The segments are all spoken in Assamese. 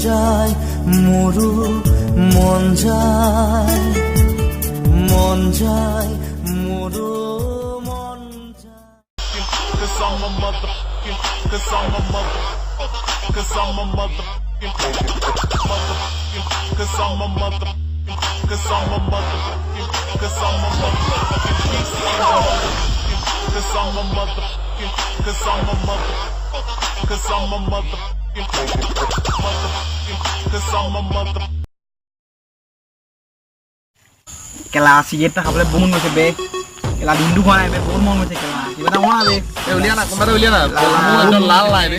যায় মোৰো মন যায় মোৰো মন যায় Cause I'm a motherfucking, cause I'm a motherfucking, cause I'm a motherfucking, cause I'm a motherfucking, cause I'm a motherfucking, cause I'm a motherfucking piece of cause I'm a motherfucking, cause I'm a motherfucking, cause I'm a motherfucking, cause I'm a motherfucking. কেলা চিগাৰেট খাবলৈ বহুত মন গৈছে বে কেলা দিনটো খোৱা নাই বে বহুত মন গৈছে কেলা কিবা এটা হোৱা বে উলিয়া না কোনোবাটো উলিয়া না মোৰ একদম লাল নাই বে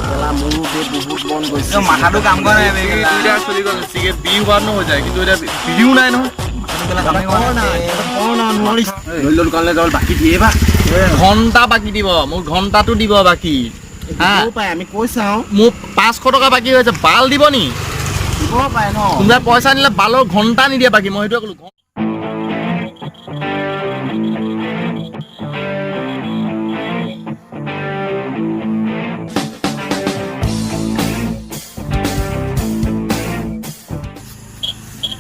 কেলা মোৰো বে বহুত মন গৈছে মাথাটো কাম কৰা নাই বে কেলা এতিয়া চলি গ'ল চিগাৰেট বিহু বাদ হৈ যায় কিন্তু এতিয়া বিহু নাই নহয় মাথাটো কেলা কাম কৰা নাই নোৱাৰিছ লৈ দোকানলৈ যাব বাকী দিয়ে বা ঘণ্টা বাকী দিব মোৰ ঘণ্টাটো দিব বাকী হা পাই আমি কৈ চাওঁ মোক 500 টকা বাকী হৈছে বাল দিব নি দিব পাই ন কোনোবাই পইচা নিলে বালৰ ঘণ্টা নিদিয়ে বাকী মই সেইটোৱে ক'লো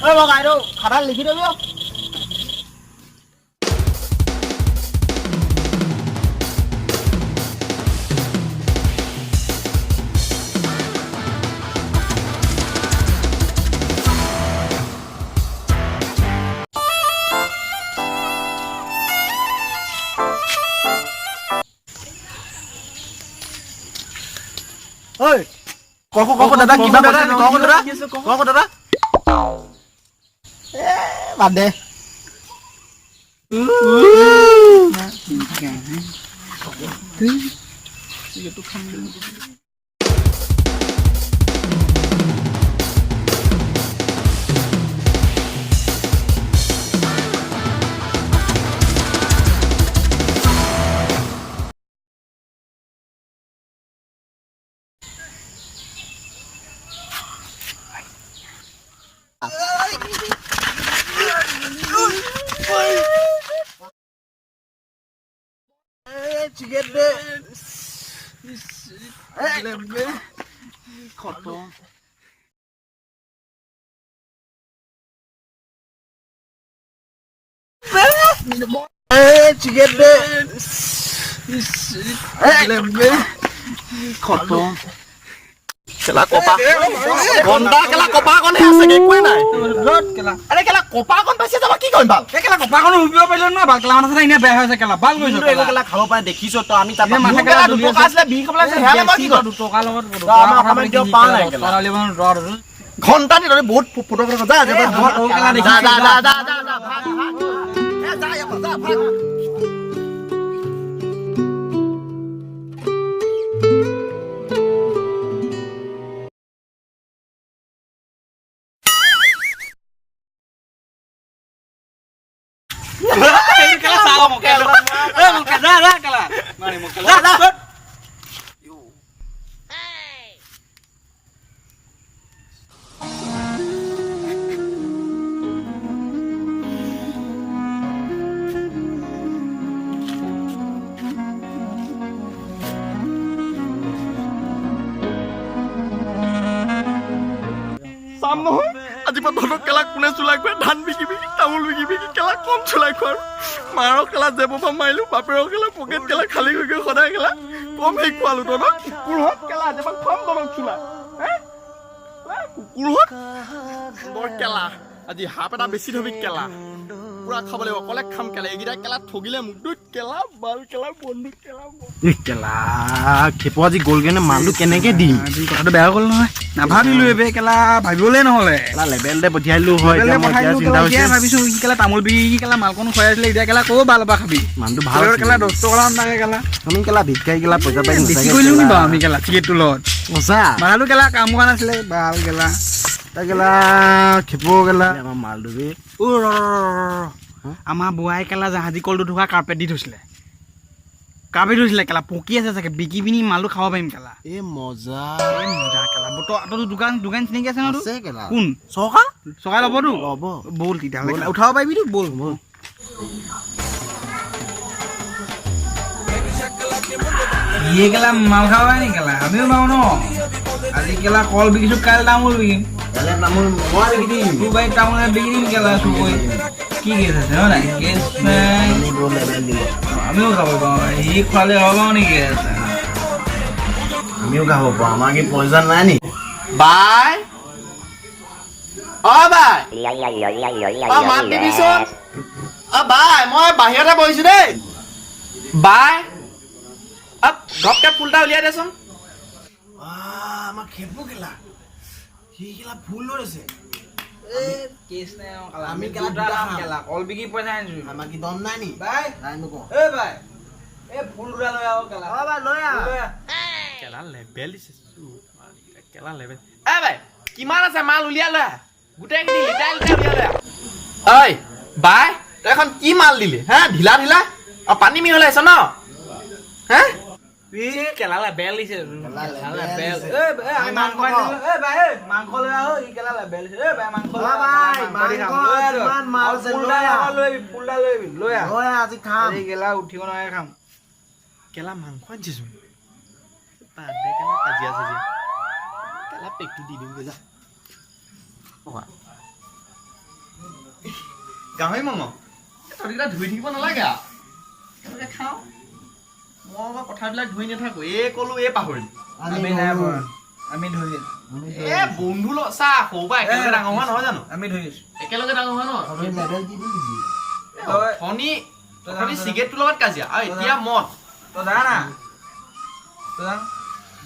ঐ বগা এইটো খাতাত লিখি দিবি ঐ কক দাদা কিবা দাদা কক দাদা বাদ দে চিকেন দে খতম চিকেন দে খতম কেলা কপা ঘণ্টা কেলা কপা কনে আছে একোৱে নাই আৰে কেলা কপা কন পাইছে যাব কি কৰিম বাল কেলা কপাখন উবিব পাৰিলো না বাল কেলা মাথা এনে বেয়া হৈছে কেলা বাল গৈছে কেলা খাব পাৰে দেখিছ তো আমি তাত মাথা কেলা দুটকা আছিলে বি খাবলৈ আছে হেলে মই কি কৰিম টকা লগত আমাৰ কিয় পা নাই কেলা ঘণ্টা দি বহুত ফটো ফটো যা যা কেলা দেখি যা যা যা যা যা ভাগ ভাগ এ যা যা ভাগ কেলা চাও মকে এ মকে যা যা কেলা মাৰি মকে যা যা চাম নহয় আজি পৰা ধৰক কেলা কোনে চুলাই খোৱা ধান বিকি বিকি তামোল বিকি বিকি কেলা কম চুলাই খোৱা মাৰৰ কেলা জেবৰ পৰা মাৰিলোঁ বাপেৰৰ কেলা পকেট কেলা খালী হৈ গৈ সদায় কেলা কম সেই খোৱালোঁ তহঁতক কুকুৰহঁত কেলা আজি পৰা খুৱাম তহঁতক চুলাই কুকুৰহঁত বৰ কেলা আজি হাপ এটা বেছি ধবি কেলা পুৰা খাব লাগিব অকলে খাম কেলা এইকেইটা কেলা ঠগিলে মোক দুই কেলা বাল কেলা বন্ধু কেলা কেলা খেপো আজি গ'ল কেনে মালটো কেনেকে দিম আজি কথাটো বেয়া গ'ল নহয় নাভাবিলো এবে কেলা ভাবিবলে নহ'লে কেলা লেবেলতে পঠিয়াইলো হয় এতিয়া মই এতিয়া চিন্তা হৈছে ভাবিছো কি কেলা তামোল বিকি কেলা মালকণ খুৱাই আছিলে এতিয়া কেলা ক'ব ভাল বা খাবি মানুহটো ভাল কেলা 10 টকা নাগে কেলা আমি কেলা ভিক্ষাৰী কেলা পইচা পাই বেছি কৰিলো নি বা আমি কেলা টিকেটটো লগত সঁচা মালটো কেলা কাম কৰা নাছিলে ভাল কেলা কেলা খেপো কেলা আমাৰ মালটো বে আমাৰ বুৱাই কেলা জাহাজী কলটো ঢোকা কাৰ্পেট দি থৈছিলে কেলা পকি আছে চাগে বিকি পিনি মালটো খাব পাৰিম কেলা এ মজা কেলা বতৰ দোকান চিনাকি আছে ন কেলা কোন চকা ল'বতো ল'ব ব'ল তেতিয়াহ'লে উঠাব পাৰিবিতো ব'ল ইয়ে কেলা মাল খাব পাৰি নি কেলা আমিও মাৰো ন আজি কেলা কল বিকিছো কাইলে তামোল বিকিম কাইলে তামোল মই বিকি দিম তোৰ বাৰীত তামোল বিকি দিম কেলা চুকৈ কি কেছ আছে হয় নাই কেছ নাই আমিও খাব পাৰোঁ সি খোৱালে হ'ব নেকি আছে আমিও খাব পাৰোঁ আমাৰ কি পইচা নাই নি বাই অ বাই অ মাত দিবিচোন অ বাই মই বাহিৰতে বহিছো দেই বাই অ ঘপকে ফুলটা উলিয়াই দেচোন আমাৰ খেপু কেলা সি কেলা ফুল লৈছে কেছ নাই আমি কেলা দুটা খাম। কেলা কল বিকি পইচা আনিছো আমাৰ কি দম নাই নি বাই নাই নকওঁ এ বাই এ ফুল দুটা লৈ আহ কেলা অ বাই লৈ আহ কেলা লেবেল দিছে কেলা লেবেল এ বাই কিমান আছে মাল উলিয়াই লৈ আহ গোটেইখিনি লিটাৰ লিটাৰ উলিয়াই লৈ আহ ঐ বাই তই এখন কি মাল দিলি হা ঢিলা ঢিলা অ পানী মিহলাইছ ন হা কেলা লেবেল দিছে লেবেল দিছে। আমি মাংস আনিলো এ বাই এ মাংস লৈ আহ ই কেলা লেবেল দিছে এ বাই মাংস লৈ অ বাই, মাংস কিমান মাল আছে লৈ আহ। ফুলটা লৈ লৈ আহ লৈ আহ আজি খাম এই কেলা উঠিব নোৱাৰে খাম কেলা মাংস আনিছোন পাদে কেলা কাজিয়া চাজিয়া কেলা পেকটো দি দিম যা গাহৰি মঙহ তহঁতিকেইটা ধুই থাকিব নালাগে আৰু কেনেকৈ খাওঁ মই আকৌ কথাবিলাক ধুই নাথাকো এই ক'লো এই পাহৰিলো আমি নাই পৰা আমি ধৰি এ বন্ধু চা সৰু পৰা একেলগে ডাঙৰ হোৱা নহয় জানো আমি ধৰিছো একেলগে ডাঙৰ হোৱা নহয় আমি লেবেল দি দিম নেকি অথনি চিগাৰেটটোৰ লগত কাজিয়া আৰু এতিয়া মদ তই যা না তই যা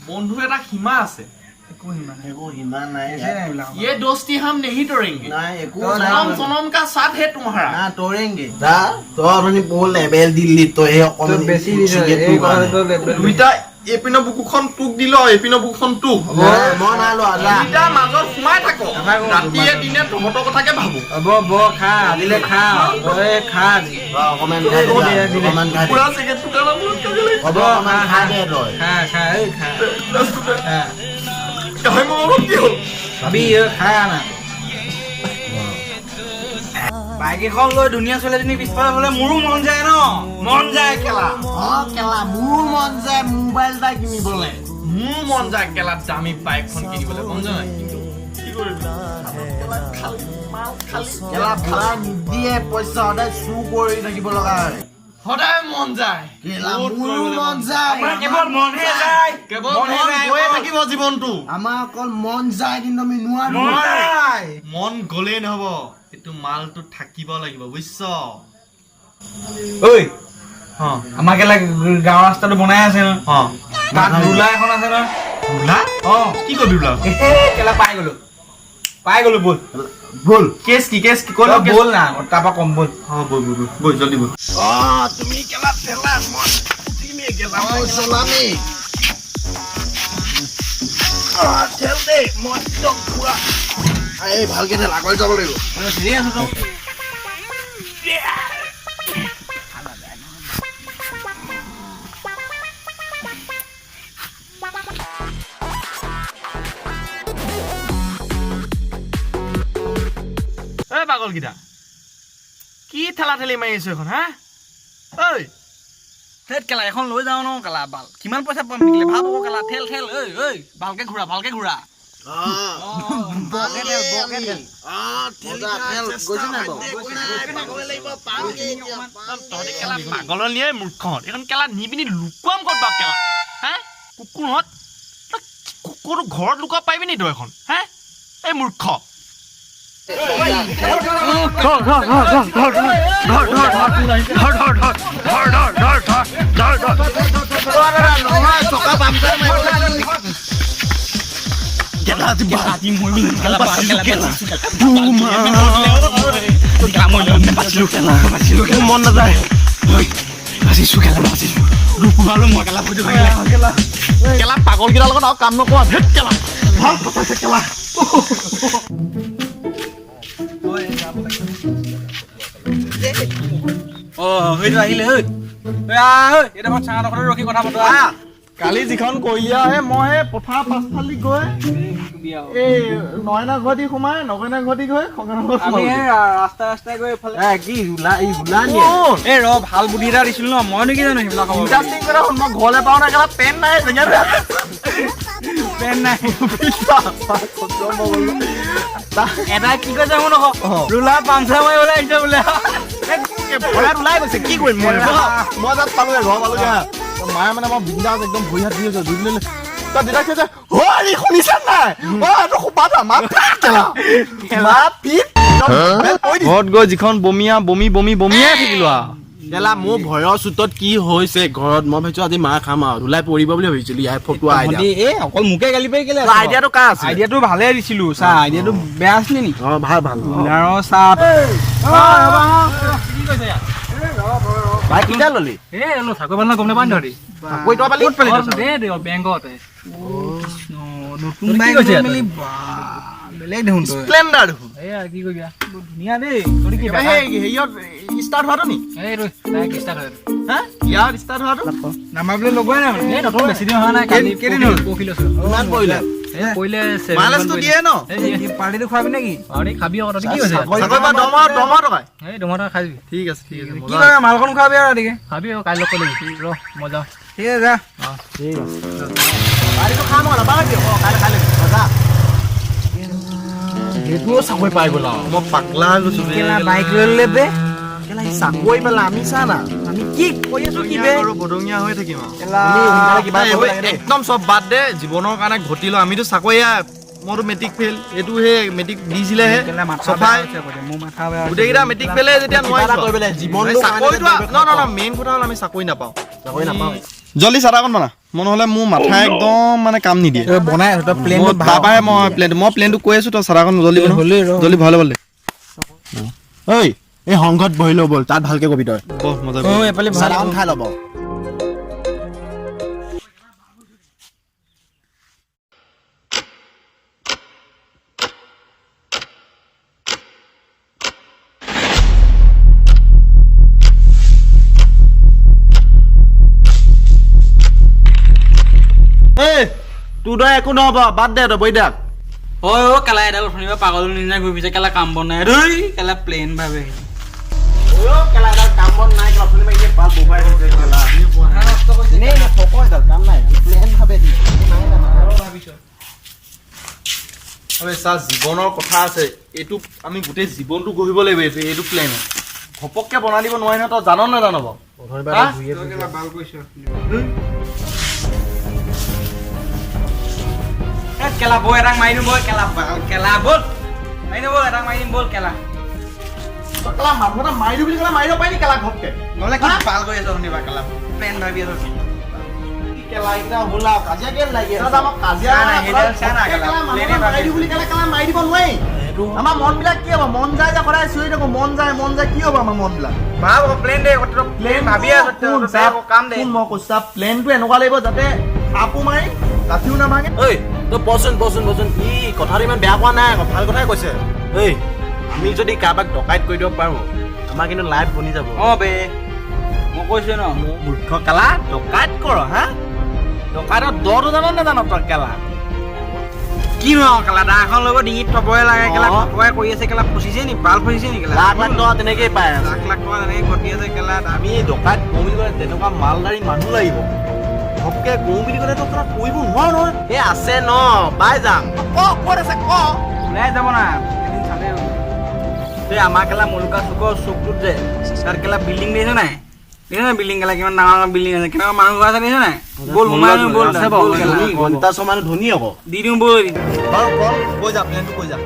বন্ধুৰ এটা সীমা আছে একো সিমান একো সিমান নাই ऐसे नहीं बुलाऊंगा ये दोस्ती हम नहीं तोड़ेंगे নাই একো सनम सनम का साथ है तुम्हारा না তোৰেংগে দা তই আপুনি বহুত লেবেল দিলি তই সেই অকণ तो बेसी এই কথা তো লেবেল দুইটা এপিনৰ বুকুখন তোক দিল এপিনৰ বুকুখন তোক মই নাই লোৱা যা দুইটা মাজত সোমাই থাকো ৰাতিয়ে দিনে তহঁতৰ কথাকে ভাবো अब वो खा दिले खा ओए खा जी অকমান খাই দে অকমান খাই দে পুৰা চিগাৰেট ফুটালা মোৰ কাজিয়া লাগিছে হ'ব অকমান খাই দে তই खा खा ए खा खा গাহৰি মঙহ কি হ'ল अभी ये खा ना বাইক এখন লৈ ধুনীয়া ছোৱালীজনী পিছফালে হ'লে মোৰো মন যায় ন মন যায় কেলা অ কেলা মোৰ মন যায় মোবাইল এটা কিনিবলে মোৰ মন যায় কেলা দামী বাইকখন কিনিবলৈ মন যায় কিন্তু কি কৰিবি কেলা ভৰাই নিদিয়ে পইচা সদায় চুৰ কৰি থাকিব লগা হয় সদায় মন যায় কেলা মোৰো মন যায় কেৱল মনহে যায় কেৱল মন গৈয়ে থাকিব জীৱনটো আমাৰ অকল মন যায় কিন্তু আমি নোৱাৰো মন যায় মন গলেই নহব এইটো মালটো থাকিব লাগিব বুজিছ ঐ অ আমাৰ কেলা গাঁৱৰ ৰাস্তাটো বনাই আছে ন অ তাত ৰুলা এখন আছে ন বোলা অ কি কৰিবি বোলা কেলা পাই গলো বল বল কেছ কি বল বল না তাৰপৰা কম বল অ বল জলদি বল অ তুমি কেলা পেলা মই তুমি কেলা মই চলামি ঠেল দে মই একদম পুৰা এই ভালকে ঠেল আগলৈ যাব লাগিব চিৰি আছো তো এই পাগলকেইটা কি ঠেলা ঠেলি মাৰি আছো এখন হা ঐ থেত কেলা এখন লৈ যাওঁ ন কেলা বাল কিমান পইচা পাম বিকিলে ভাল হ'ব কেলা ঠেল ঠেল ঐ ভালকে ঘূৰা ভালকে ঘূৰা পাগলৰ নিয়ে মূৰ্খহঁত এইখন কেলা নি পিনি লুকুৱাম ক'ত বাৰু কেলা হা কুকুৰহঁত কুকুৰটো ঘৰত লুকুৱাব পাৰিবি নি তই এখন হা এই মূৰ্খ মন নাযায় কেলা পাগলকেইটাৰ লগত আৰু কাম নকৰা ধেত কেলা ভাল কথা কেলা অ সেইটো আহিলে ঐ এটা মই চাঙা ডোখৰতে ৰখি কথা পাতো কালি যিখন কইলীয়া আহে মই পথাৰ পাছফালি গৈ এই নয়না ঘৰটি সোমাই নগৈনা ঘৰটি গৈ আমি ৰাস্তা ৰাস্তাই গৈ এইফালে কি হুলা এই হুলা নিয়ে এই ৰ ভাল বুদ্ধি এটা দিছিলো ন মইনো কি জানো সেইবিলাক খবৰ ইণ্টাৰেষ্টিং কথা মই ঘৰলৈ পাওঁ না পেন নাই পেন নাই এটা কি কৈছে মোৰ নক ৰুলাৰ পামচাৰ মাৰিবলৈ আহিছে বোলে ওলাই গৈছে কি কৰিম মই তাত পালোগে ঘৰ পালোগে মায়ে মানে মই বিন্দাছ একদম ভৰি হাত ধুই আছে ধুই দিলে তই দেউতাক কৈছে হৰি শুনিছা নাই এইটো সোপাটা ঘৰত গৈ যিখন বমিয়াই থাকিলো আৰু কেলা মোৰ ভয়ৰ চোতত কি হৈছে ঘৰত মই ভাবিছো আজি মাৰ খাম আৰু ওলাই পৰিব বুলি ভাবিছিলো ইয়াৰ ফটো এই অকল মোকে গালি পাৰি কেলে আইডিয়াটো কাৰ আছে আইডিয়াটো ভালে দিছিলো চা আইডিয়াটো বেয়া আছিলে নি ভাল চাহ ভাই কিটা ললি চাকৰি পালে গম নাপায় ধৰি কৈ তই পালি বেংকতে নতুন বাইক মেলি বেলেগ দেখোন স্প্লেণ্ডাৰ দেখোন এয়া কি কৰিবা ধুনীয়া দেই তোৰ কি হেৰিয়ত ষ্টাৰ্ট হোৱাটো নি এই ৰ ডাইৰেক্ট ষ্টাৰ্ট হয় হা ইয়াৰ ষ্টাৰ্ট হোৱাটো নামাবলৈ লগোৱাই নাই মানে এই নতুন বেছি দিন হোৱা নাই কালি কেইদিন হ'ল পৰহি লৈছো কিমান পৰিলে পৰিলে মাইলেজটো দিয়ে ন এই পাৰ্টিটো খুৱাবি নেকি পাৰ্টি খাবি আকৌ তই কি হৈছে চাকৰি বা দৰমহা টকা এই দমৰা খাবি ঠিক আছে কি কৰে মালখন খুৱাবি আৰু ৰাতিকে খাবি আৰু কাইলৈ ক'লে ৰ মই যাওঁ ঠিক আছে যা ঠিক আছে পাৰ্টিটো খাম আৰু নাপাওঁ দিয়ক কাইলৈ খাই ল'বি যা সেইটোও চাকৰি পাই গ'ল আৰু মই পাগলা হৈ গৈছো বাইক লৈ ল'লে বে চাকৰি পালে আমি চা না আমি কি কৰি আছো কি বে বদঙীয়া হৈ থাকিম কিবা একদম চব বাদ দে জীৱনৰ কাৰণে ঘটিলো আমিতো চাকৰিয়া মোৰতো মেট্ৰিক ফেইল এইটো সেই মেট্ৰিক দিছিলেহে চফাই গোটেইকেইটা মেট্ৰিক ফেইলে যেতিয়া নোৱাৰিছো মেইন কথা হ'ল আমি চাকৰি নাপাওঁ জল্দি চাহ অকণ বনা মই নহ'লে মোৰ মাথা একদম মানে কাম নিদিয়ে বনাই আছো প্লেন বাবাই মই প্লেনটো কৈ আছো তই চাহ অকণ জল্দি জল্দি ভৰাই ল'ব দে ঐ এই সংঘত বহি ল'ব ব'ল তাত ভালকে কবি তই চাহ অকণ খাই ল'ব তোৰ দৰে একো নহ'ব বাদ দে তই বহি থাক হয় অ' কেলা এডাল শুনিবা পাগল নিচিনা ঘূৰি ফুৰিছে কেলা কাম বন নাই ধুই কেলা প্লেন ভাবে জীৱনৰ কথা আছে এইটো আমি গোটেই জীৱনটো গঢ়িব লাগিব এইটো প্লেন ঘপককে বনাই দিব নোৱাৰি নহয় তই জান নাজান কেলা বল এটাক মাৰি দিম বল কেলা বল মাৰি দিম বল এটাক মাৰি দিম বল কেলা মানুহ মাৰি দিওঁ বুলি ক'লে মাৰিব পাৰি নি কেলা ঘপকে নহ'লে কি পাল কৰি আছ শুনিবা কেলা প্লেন ভাবি আছ কেলা এইকেইটা হ'ল আৰু কাজিয়া কেলে লাগি আছে আমাক কাজিয়া মাৰি দিওঁ বুলি ক'লে কেলা মাৰি দিব নোৱাৰি আমাৰ মনবিলাক কি হ'ব মন যায় যে সদায় চিঞৰি থাকো মন যায় কি হ'ব আমাৰ মনবিলাক ভাব প্লেন দে প্লেন ভাবি আছ কাম দে মই কৈছা প্লেনটো এনেকুৱা লাগিব যাতে সাপো মাৰি কাঠিও নাভাঙে ঐ তই বচোন ই কথাটো ইমান বেয়া পোৱা নাই ভাল কথাই কৈছে ঐ আমি যদি কাৰোবাক ডকাইত কৰি দিব পাৰোঁ আমাৰ কিন্তু লাইফ বনি যাব অঁ বে মই কৈছোঁ ন মূৰ্খ কেলা ডকাইত কৰ হা ডকাইতৰ দৰটো জান নাজান তই কেলা কি নহয় কেলা দা এখন লগত ডিঙিত থবই লাগে কেলা থবই কৰি আছে কেলা ফচিছে নি বাল ফচিছে নি কেলা লাখ টকা তেনেকেই পায় লাখ টকা তেনেকৈ ঘটি আছে কেলা আমি ডকাইত কওঁ বুলি ক'লে তেনেকুৱা মালদাৰী মানুহ লাগিব ঘপকে কওঁ বুলি ক'লে তই কৰিব নোৱাৰ নহয় এই আছে ন পাই যাম ক'ত আছে ওলাই যাব না এদিন চালে এই আমাৰ কেলা মলুকা চুকটোত যে তাত কেলা বিল্ডিং দেখিছে নাই বিল্ডিং কেলা কিমান ডাঙৰ বিল্ডিং আছে কেনেকুৱা মানুহ ঘৰ আছে দেখিছে নাই বল সোমাই বল ঘণ্টা ছমানো ধনী হ'ব দি দিওঁ বল বাৰু কৈ যা প্লেনটো কৈ যা